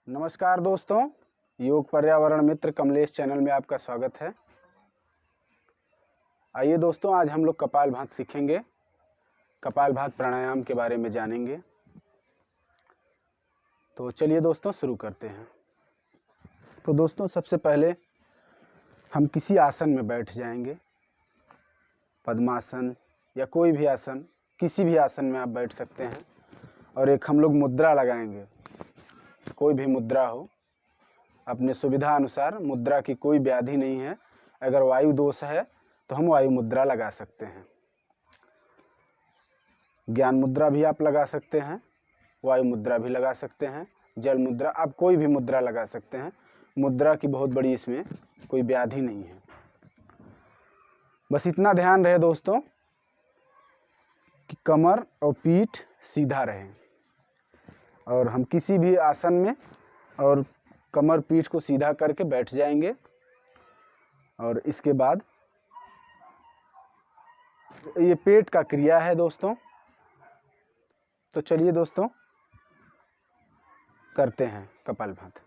नमस्कार दोस्तों, योग पर्यावरण मित्र कमलेश चैनल में आपका स्वागत है। आइए दोस्तों, आज हम लोग कपालभाति सीखेंगे। कपालभाति प्राणायाम के बारे में जानेंगे। तो चलिए दोस्तों शुरू करते हैं। तो दोस्तों सबसे पहले हम किसी आसन में बैठ जाएंगे। पद्मासन या कोई भी आसन, किसी भी आसन में आप बैठ सकते हैं। और एक हम लोग मुद्रा लगाएंगे, कोई भी मुद्रा हो, अपने सुविधा अनुसार। मुद्रा की कोई व्याधि नहीं है। अगर वायु दोष है तो हम वायु मुद्रा लगा सकते हैं। ज्ञान मुद्रा भी आप लगा सकते हैं, वायु मुद्रा भी लगा सकते हैं, जल मुद्रा, आप कोई भी मुद्रा लगा सकते हैं। मुद्रा की बहुत बड़ी इसमें कोई व्याधि नहीं है। बस इतना ध्यान रहे दोस्तों कि कमर और पीठ सीधा रहे। और हम किसी भी आसन में और कमर पीठ को सीधा करके बैठ जाएंगे। और इसके बाद ये पेट का क्रिया है दोस्तों। तो चलिए दोस्तों करते हैं कपालभाति।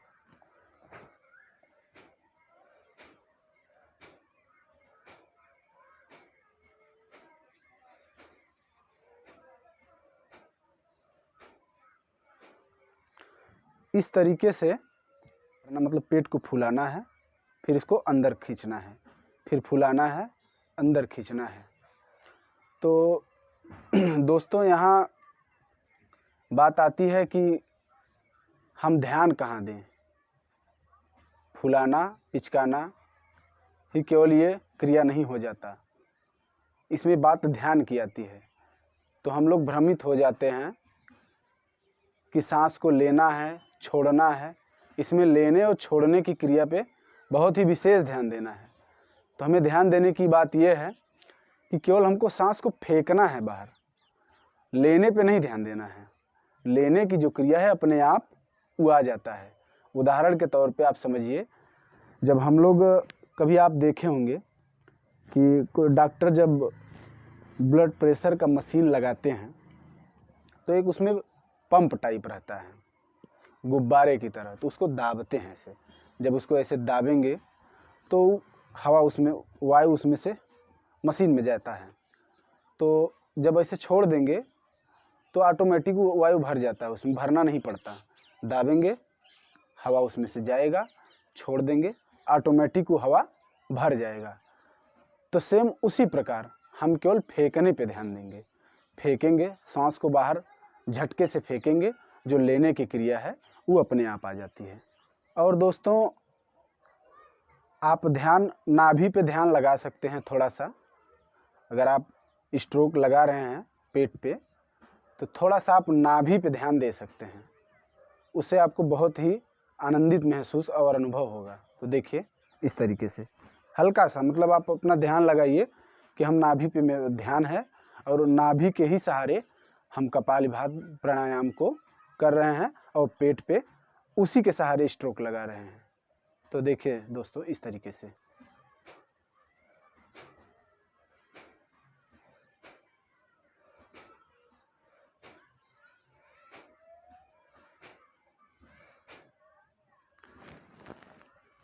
इस तरीके से मतलब पेट को फुलाना है, फिर इसको अंदर खींचना है, फिर फुलाना है, अंदर खींचना है। तो दोस्तों यहाँ बात आती है कि हम ध्यान कहाँ दें। फुलाना पिचकाना ही केवल ये क्रिया नहीं हो जाता, इसमें बात ध्यान की आती है। तो हम लोग भ्रमित हो जाते हैं कि सांस को लेना है, छोड़ना है। इसमें लेने और छोड़ने की क्रिया पे बहुत ही विशेष ध्यान देना है। तो हमें ध्यान देने की बात यह है कि केवल हमको सांस को फेंकना है बाहर, लेने पे नहीं ध्यान देना है। लेने की जो क्रिया है अपने आप वो आ जाता है। उदाहरण के तौर पे आप समझिए, जब हम लोग कभी आप देखे होंगे कि कोई डॉक्टर जब ब्लड प्रेशर का मशीन लगाते हैं तो एक उसमें पंप टाइप रहता है, गुब्बारे की तरह। तो उसको दाबते हैं ऐसे। जब उसको ऐसे दाबेंगे तो हवा उसमें, वायु उसमें से मशीन में जाता है। तो जब ऐसे छोड़ देंगे तो ऑटोमेटिक वायु भर जाता है, उसमें भरना नहीं पड़ता। दाबेंगे, हवा उसमें से जाएगा, छोड़ देंगे, ऑटोमेटिक वो हवा भर जाएगा। तो सेम उसी प्रकार हम केवल फेंकने पे ध्यान देंगे। फेंकेंगे, सांस को बाहर झटके से फेंकेंगे, जो लेने की क्रिया है वो अपने आप आ जाती है। और दोस्तों आप ध्यान नाभि पे ध्यान लगा सकते हैं थोड़ा सा। अगर आप स्ट्रोक लगा रहे हैं पेट पे तो थोड़ा सा आप नाभि पे ध्यान दे सकते हैं। उससे आपको बहुत ही आनंदित महसूस और अनुभव होगा। तो देखिए इस तरीके से हल्का सा, मतलब आप अपना ध्यान लगाइए कि हम नाभि पे में ध्यान है और नाभि के ही सहारे हम कपालभाति प्राणायाम को कर रहे हैं और पेट पे उसी के सहारे स्ट्रोक लगा रहे हैं। तो देखिए दोस्तों इस तरीके से।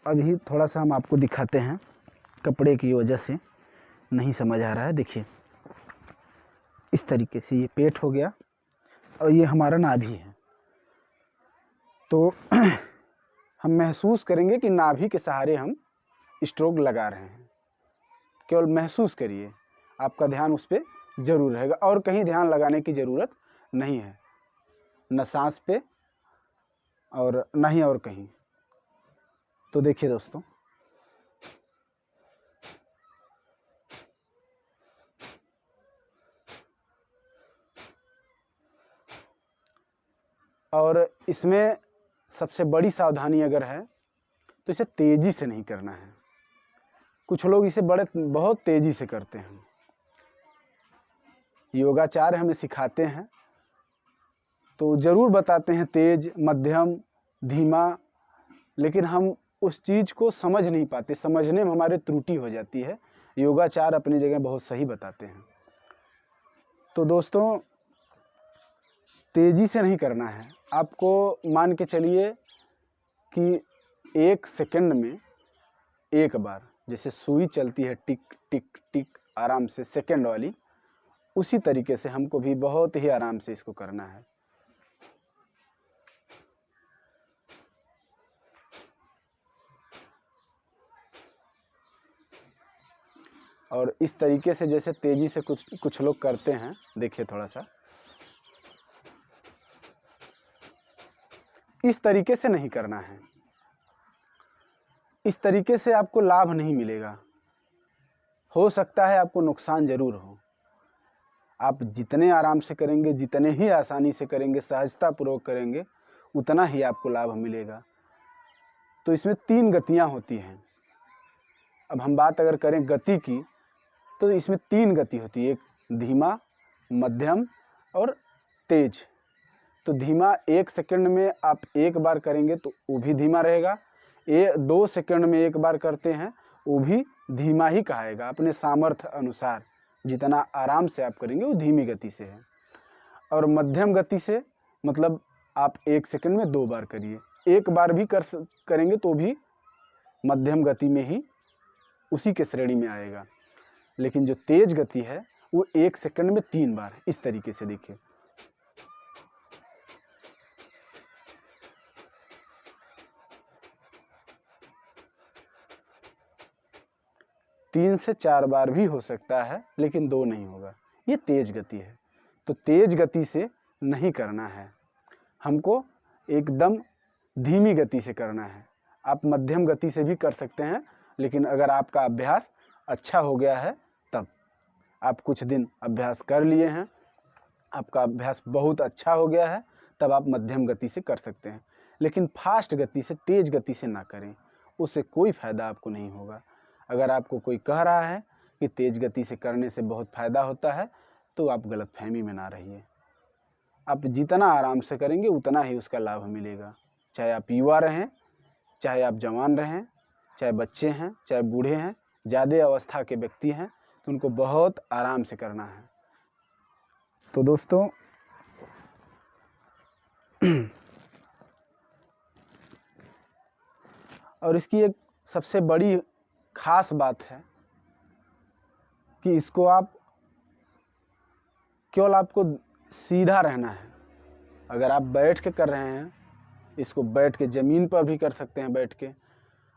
अभी थोड़ा सा हम आपको दिखाते हैं, कपड़े की वजह से नहीं समझ आ रहा है। देखिए इस तरीके से ये पेट हो गया और ये हमारा नाभि है। तो हम महसूस करेंगे कि नाभि के सहारे हम स्ट्रोक लगा रहे हैं। केवल महसूस करिए, आपका ध्यान उस पर जरूर रहेगा और कहीं ध्यान लगाने की ज़रूरत नहीं है, न सांस पे और न ही और कहीं। तो देखिए दोस्तों और इसमें सबसे बड़ी सावधानी अगर है तो इसे तेज़ी से नहीं करना है। कुछ लोग इसे बहुत तेज़ी से करते हैं। योगाचार्य हमें सिखाते हैं तो ज़रूर बताते हैं तेज, मध्यम, धीमा, लेकिन हम उस चीज़ को समझ नहीं पाते, समझने में हमारे त्रुटि हो जाती है। योगाचार्य अपनी जगह बहुत सही बताते हैं। तो दोस्तों तेज़ी से नहीं करना है। आपको मान के चलिए कि 1 सेकंड में एक बार, जैसे सुई चलती है टिक टिक टिक आराम से सेकंड वाली, उसी तरीके से हमको भी बहुत ही आराम से इसको करना है। और इस तरीके से जैसे तेजी से कुछ लोग करते हैं, देखिए थोड़ा सा, इस तरीके से नहीं करना है। इस तरीके से आपको लाभ नहीं मिलेगा, हो सकता है आपको नुकसान जरूर हो। आप जितने आराम से करेंगे, जितने ही आसानी से करेंगे, सहजतापूर्वक करेंगे, उतना ही आपको लाभ मिलेगा। तो इसमें 3 गतियां होती हैं। अब हम बात अगर करें गति की, तो इसमें 3 गति होती है, एक धीमा, मध्यम और तेज। तो धीमा 1 सेकंड में आप एक बार करेंगे तो वो भी धीमा रहेगा, 2 सेकंड में एक बार करते हैं वो भी धीमा ही कहाएगा। अपने सामर्थ्य अनुसार जितना आराम से आप करेंगे वो धीमी गति से है। और मध्यम गति से मतलब आप 1 सेकंड में 2 बार करिए, एक बार भी करेंगे तो भी मध्यम गति में ही उसी के श्रेणी में आएगा। लेकिन जो तेज गति है वो 1 सेकंड में 3 बार, इस तरीके से देखिए। तीन से 4 बार भी हो सकता है, लेकिन 2 नहीं होगा, ये तेज गति है। तो तेज गति से नहीं करना है, हमको एकदम धीमी गति से करना है। आप मध्यम गति से भी कर सकते हैं, लेकिन अगर आपका अभ्यास अच्छा हो गया है, तब आप कुछ दिन अभ्यास कर लिए हैं, आपका अभ्यास बहुत अच्छा हो गया है, तब आप मध्यम गति से कर सकते हैं। लेकिन फास्ट गति से, तेज गति से ना करें, उससे कोई फ़ायदा आपको नहीं होगा। अगर आपको कोई कह रहा है कि तेज गति से करने से बहुत फ़ायदा होता है, तो आप गलतफहमी में ना रहिए। आप जितना आराम से करेंगे उतना ही उसका लाभ मिलेगा। चाहे आप युवा रहें, चाहे आप जवान रहें, चाहे बच्चे हैं, चाहे बूढ़े हैं, ज़्यादा अवस्था के व्यक्ति हैं, तो उनको बहुत आराम से करना है। तो दोस्तों और इसकी एक सबसे बड़ी खास बात है कि इसको आप केवल आपको सीधा रहना है। अगर आप बैठ के कर रहे हैं, इसको बैठ के ज़मीन पर भी कर सकते हैं, बैठ के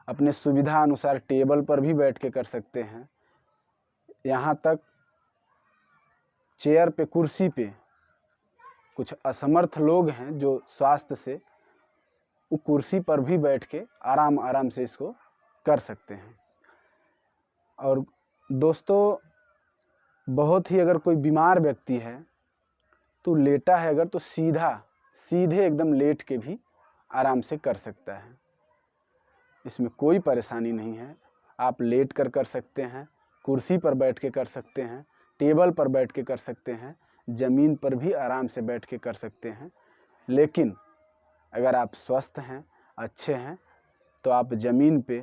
अपने सुविधा अनुसार टेबल पर भी बैठ के कर सकते हैं। यहाँ तक चेयर पे, कुर्सी पे कुछ असमर्थ लोग हैं जो स्वास्थ्य से, वो कुर्सी पर भी बैठ के आराम से इसको कर सकते हैं। और दोस्तों बहुत ही अगर कोई बीमार व्यक्ति है तो लेटा है अगर, तो सीधे एकदम लेट के भी आराम से कर सकता है, इसमें कोई परेशानी नहीं है। आप लेट कर सकते हैं, कुर्सी पर बैठ के कर सकते हैं, टेबल पर बैठ के कर सकते हैं, ज़मीन पर भी आराम से बैठ के कर सकते हैं। लेकिन अगर आप स्वस्थ हैं, अच्छे हैं, तो आप ज़मीन पे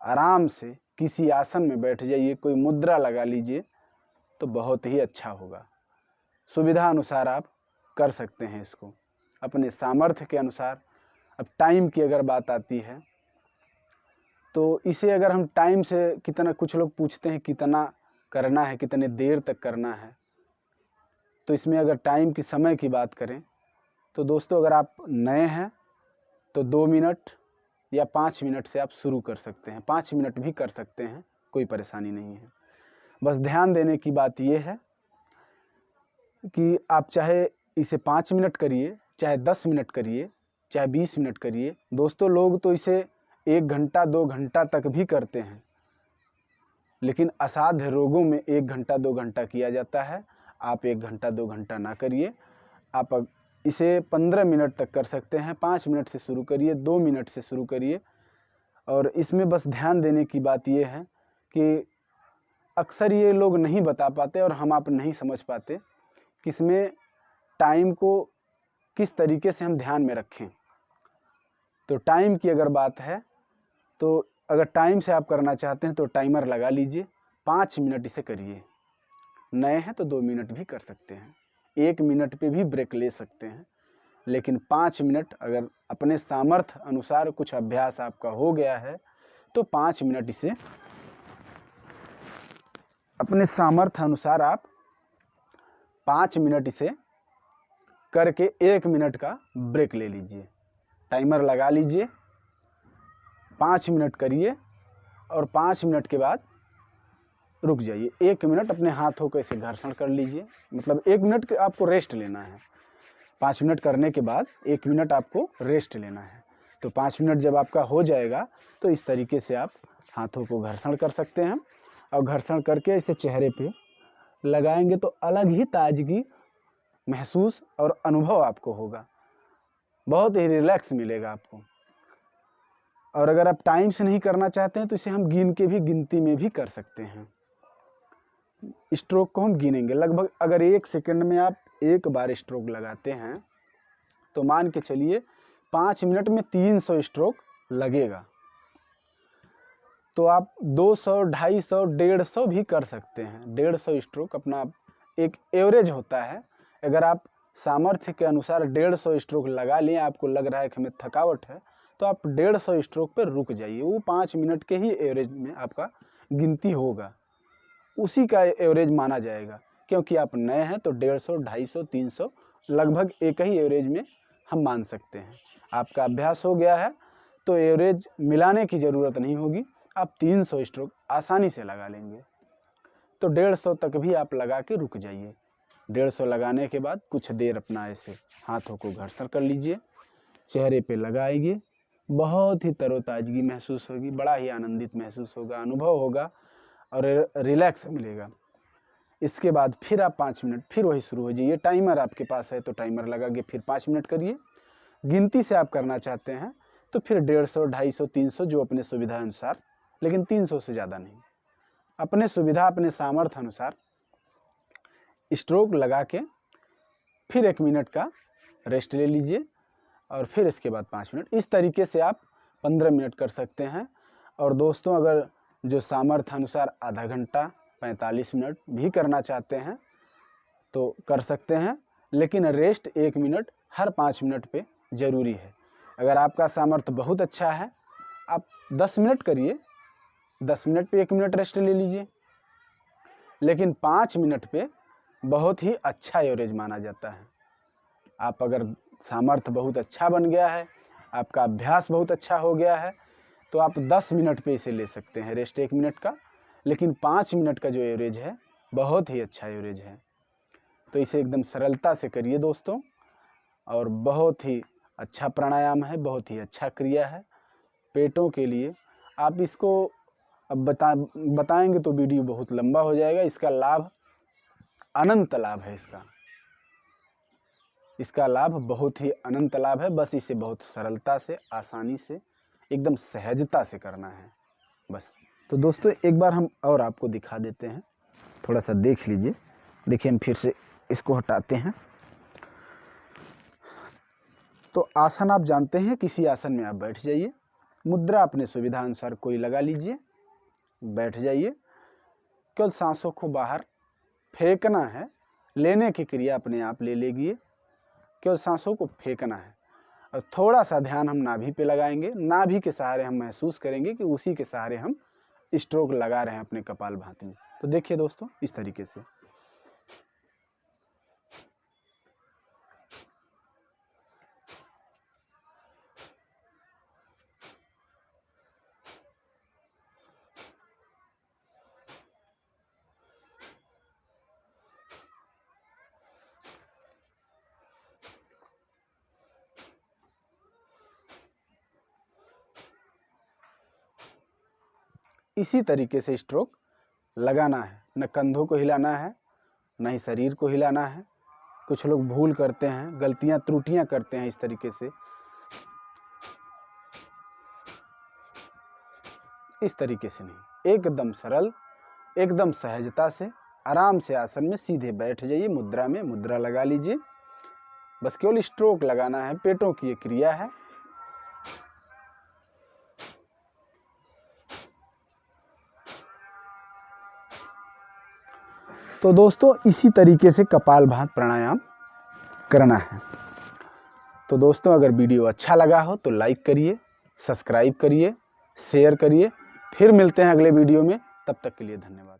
आराम से किसी आसन में बैठ जाइए, कोई मुद्रा लगा लीजिए, तो बहुत ही अच्छा होगा। सुविधा अनुसार आप कर सकते हैं इसको, अपने सामर्थ्य के अनुसार। अब टाइम की अगर बात आती है, तो इसे अगर हम टाइम से कितना, कुछ लोग पूछते हैं कितना करना है, कितने देर तक करना है, तो इसमें अगर टाइम की, समय की बात करें, तो दोस्तों अगर आप नए हैं तो 2 मिनट या 5 मिनट से आप शुरू कर सकते हैं, 5 मिनट भी कर सकते हैं, कोई परेशानी नहीं है। बस ध्यान देने की बात यह है कि आप चाहे इसे 5 मिनट करिए, चाहे 10 मिनट करिए, चाहे 20 मिनट करिए। दोस्तों लोग तो इसे 1 घंटा 2 घंटा तक भी करते हैं, लेकिन असाध्य रोगों में 1 घंटा 2 घंटा किया जाता है। आप 1 घंटा 2 घंटा ना करिए, आप इसे 15 मिनट तक कर सकते हैं। 5 मिनट से शुरू करिए, 2 मिनट से शुरू करिए। और इसमें बस ध्यान देने की बात यह है कि अक्सर ये लोग नहीं बता पाते और हम आप नहीं समझ पाते कि इसमें टाइम को किस तरीके से हम ध्यान में रखें। तो टाइम की अगर बात है, तो अगर टाइम से आप करना चाहते हैं तो टाइमर लगा लीजिए, 5 मिनट इसे करिए। नए हैं तो 2 मिनट भी कर सकते हैं, 1 मिनट पे भी ब्रेक ले सकते हैं, लेकिन 5 मिनट अगर अपने सामर्थ्य अनुसार कुछ अभ्यास आपका हो गया है तो 5 मिनट इसे अपने सामर्थ्य अनुसार आप 5 मिनट इसे करके 1 मिनट का ब्रेक ले लीजिए। टाइमर लगा लीजिए, 5 मिनट करिए और 5 मिनट के बाद रुक जाइए। 1 मिनट अपने हाथों को ऐसे घर्षण कर लीजिए, मतलब 1 मिनट आपको रेस्ट लेना है। 5 मिनट करने के बाद 1 मिनट आपको रेस्ट लेना है। तो 5 मिनट जब आपका हो जाएगा तो इस तरीके से आप हाथों को घर्षण कर सकते हैं और घर्षण करके इसे चेहरे पे लगाएंगे तो अलग ही ताजगी महसूस और अनुभव आपको होगा, बहुत ही रिलैक्स मिलेगा आपको। और अगर आप टाइम से नहीं करना चाहते हैं तो इसे हम गिन के भी गिनती में भी कर सकते हैं। स्ट्रोक को हम गिनेंगे लगभग, अगर 1 सेकंड में आप 1 बार स्ट्रोक लगाते हैं तो मान के चलिए 5 मिनट में 300 स्ट्रोक लगेगा। तो आप 200, 250, 150 भी कर सकते हैं। 150 स्ट्रोक अपना एक एवरेज होता है। अगर आप सामर्थ्य के अनुसार 150 स्ट्रोक लगा लें, आपको लग रहा है कि हमें थकावट है, तो आप 150 स्ट्रोक पर रुक जाइए। वो 5 मिनट के ही एवरेज में आपका गिनती होगा, उसी का एवरेज माना जाएगा। क्योंकि आप नए हैं तो 150, 250, 300 लगभग एक ही एवरेज में हम मान सकते हैं। आपका अभ्यास हो गया है तो एवरेज मिलाने की ज़रूरत नहीं होगी, आप 300 स्ट्रोक आसानी से लगा लेंगे। तो 150 तक भी आप लगा के रुक जाइए। 150 लगाने के बाद कुछ देर अपना ऐसे हाथों को घर्षण कर लीजिए, चेहरे पे लगाइए, बहुत ही तरोताजगी महसूस होगी, बड़ा ही आनंदित महसूस होगा, अनुभव होगा और रिलैक्स मिलेगा। इसके बाद फिर आप 5 मिनट फिर वही शुरू हो जाइए। टाइमर आपके पास है तो टाइमर लगा के फिर 5 मिनट करिए। गिनती से आप करना चाहते हैं तो फिर 150, 250, 300 जो अपने सुविधा अनुसार, लेकिन 300 से ज़्यादा नहीं। अपने सुविधा अपने सामर्थ्य अनुसार स्ट्रोक लगा के फिर 1 मिनट का रेस्ट ले लीजिए और फिर इसके बाद 5 मिनट। इस तरीके से आप 15 मिनट कर सकते हैं। और दोस्तों, अगर जो सामर्थ्य अनुसार आधा घंटा 45 मिनट भी करना चाहते हैं तो कर सकते हैं, लेकिन रेस्ट 1 मिनट हर 5 मिनट पे ज़रूरी है। अगर आपका सामर्थ्य बहुत अच्छा है, आप 10 मिनट करिए, 10 मिनट पे 1 मिनट रेस्ट ले लीजिए, लेकिन 5 मिनट पे बहुत ही अच्छा एवरेज माना जाता है। आप अगर सामर्थ्य बहुत अच्छा बन गया है, आपका अभ्यास बहुत अच्छा हो गया है, तो आप 10 मिनट पे इसे ले सकते हैं रेस्ट 1 मिनट का, लेकिन 5 मिनट का जो एवरेज है बहुत ही अच्छा एवरेज है। तो इसे एकदम सरलता से करिए दोस्तों, और बहुत ही अच्छा प्राणायाम है, बहुत ही अच्छा क्रिया है पेटों के लिए। आप इसको अब बताएंगे तो वीडियो बहुत लंबा हो जाएगा। इसका लाभ अनंत लाभ है, इसका लाभ बहुत ही अनंत लाभ है। बस इसे बहुत सरलता से, आसानी से, एकदम सहजता से करना है बस। तो दोस्तों, एक बार हम और आपको दिखा देते हैं, थोड़ा सा देख लीजिए। देखिए, हम फिर से इसको हटाते हैं। तो आसन आप जानते हैं, किसी आसन में आप बैठ जाइए, मुद्रा अपने सुविधा अनुसार कोई लगा लीजिए, बैठ जाइए। केवल सांसों को बाहर फेंकना है, लेने की क्रिया अपने आप ले लेगी। केवल सांसों को फेंकना है और थोड़ा सा ध्यान हम नाभि पे लगाएंगे। नाभि के सहारे हम महसूस करेंगे कि उसी के सहारे हम स्ट्रोक लगा रहे हैं अपने कपालभाति में। तो देखिए दोस्तों, इस तरीके से इसी तरीके से स्ट्रोक लगाना है। न कंधों को हिलाना है, न ही शरीर को हिलाना है। कुछ लोग भूल करते हैं, गलतियां त्रुटियां करते हैं इस तरीके से। इस तरीके से नहीं, एकदम सरल, एकदम सहजता से, आराम से आसन में सीधे बैठ जाइए। मुद्रा में मुद्रा लगा लीजिए। बस केवल स्ट्रोक लगाना है, पेटों की ये क्रिया है। तो दोस्तों, इसी तरीके से कपालभाति प्राणायाम करना है। तो दोस्तों, अगर वीडियो अच्छा लगा हो तो लाइक करिए, सब्सक्राइब करिए, शेयर करिए। फिर मिलते हैं अगले वीडियो में, तब तक के लिए धन्यवाद।